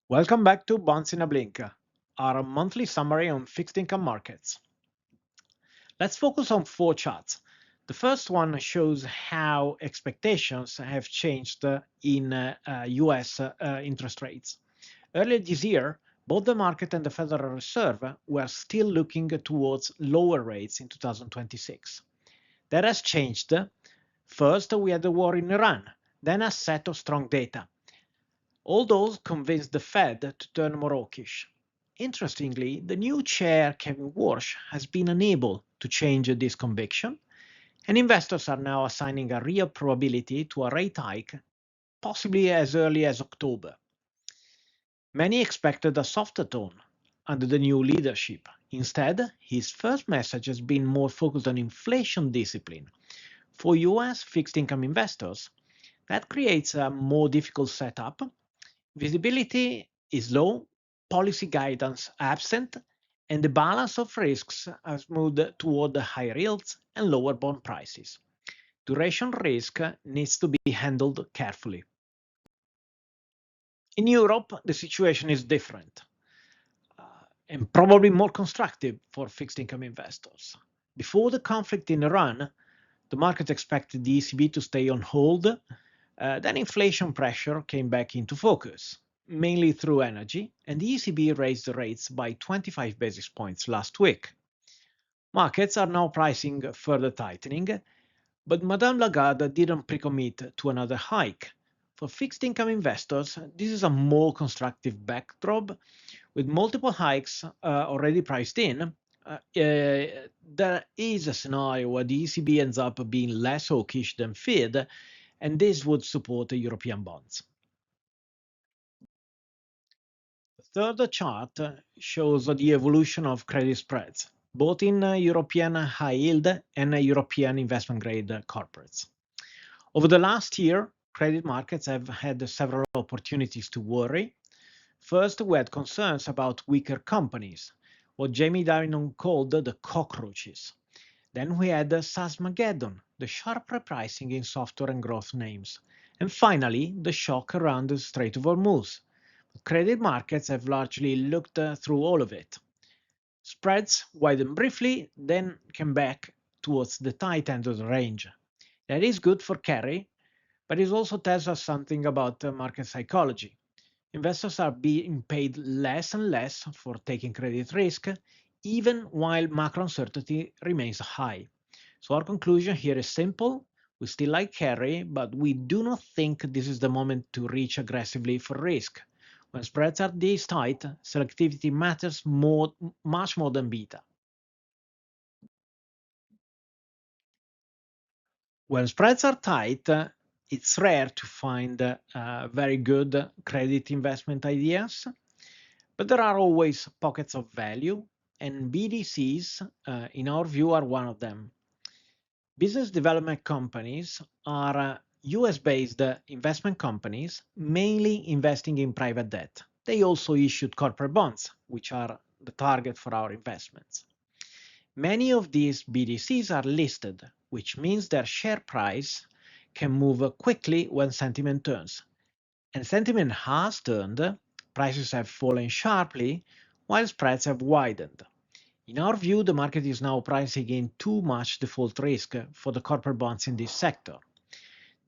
Welcome back to Bonds in a Blink, our monthly summary on fixed income markets. Let's focus on four charts. The first one shows how expectations have changed in US interest rates. Earlier this year, both the market and the Federal Reserve were still looking towards lower rates in 2026. That has changed. First, we had the war in Iran, then a set of strong data. All those convinced the Fed to turn more hawkish. Interestingly, the new chair, Kevin Warsh, has been unable to change this conviction, and investors are now assigning a real probability to a rate hike, possibly as early as October. Many expected a softer tone under the new leadership. Instead, his first message has been more focused on inflation discipline. For US fixed income investors, that creates a more difficult setup. Visibility is low, policy guidance absent, and the balance of risks has moved toward the higher yields and lower bond prices. Duration risk needs to be handled carefully. In Europe, the situation is different and probably more constructive for fixed income investors. Before the conflict in Iran, the market expected the ECB to stay on hold. Then inflation pressure came back into focus, mainly through energy, and the ECB raised the rates by 25 basis points last week. Markets are now pricing further tightening, but Madame Lagarde didn't pre-commit to another hike. For fixed income investors, this is a more constructive backdrop, with multiple hikes already priced in. There is a scenario where the ECB ends up being less hawkish than feared, and this would support the European bonds. The third chart shows the evolution of credit spreads, both in European high yield and European investment grade corporates. Over the last year, credit markets have had several opportunities to worry. First, we had concerns about weaker companies, what Jamie Dimon called the cockroaches. Then we had SaaSmageddon, the sharp repricing in software and growth names. And finally, the shock around the Strait of Hormuz. Credit markets have largely looked through all of it. Spreads widened briefly, then came back towards the tight end of the range. That is good for carry, but it also tells us something about market psychology. Investors are being paid less and less for taking credit risk, even while macro uncertainty remains high. So our conclusion here is simple. We still like carry, but we do not think this is the moment to reach aggressively for risk. When spreads are this tight, selectivity matters much more than beta. When spreads are tight, it's rare to find very good credit investment ideas, but there are always pockets of value, and BDCs, in our view, are one of them. Business development companies are US-based investment companies, mainly investing in private debt. They also issued corporate bonds, which are the target for our investments. Many of these BDCs are listed, which means their share price can move quickly when sentiment turns. And sentiment has turned, prices have fallen sharply, while spreads have widened. In our view, the market is now pricing in too much default risk for the corporate bonds in this sector.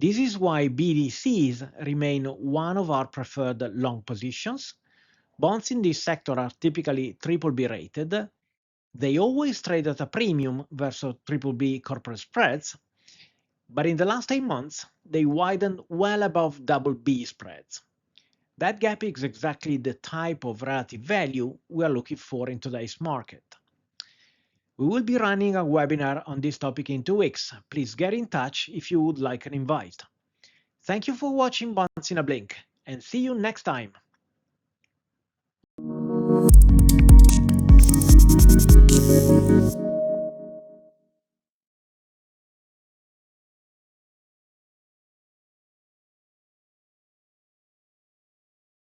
This is why BDCs remain one of our preferred long positions. Bonds in this sector are typically BBB rated. They always trade at a premium versus BBB corporate spreads, but in the last 8 months, they widened well above BB spreads. That gap is exactly the type of relative value we are looking for in today's market. We will be running a webinar on this topic in 2 weeks. Please get in touch if you would like an invite. Thank you for watching Bonds in a Blink, and see you next time.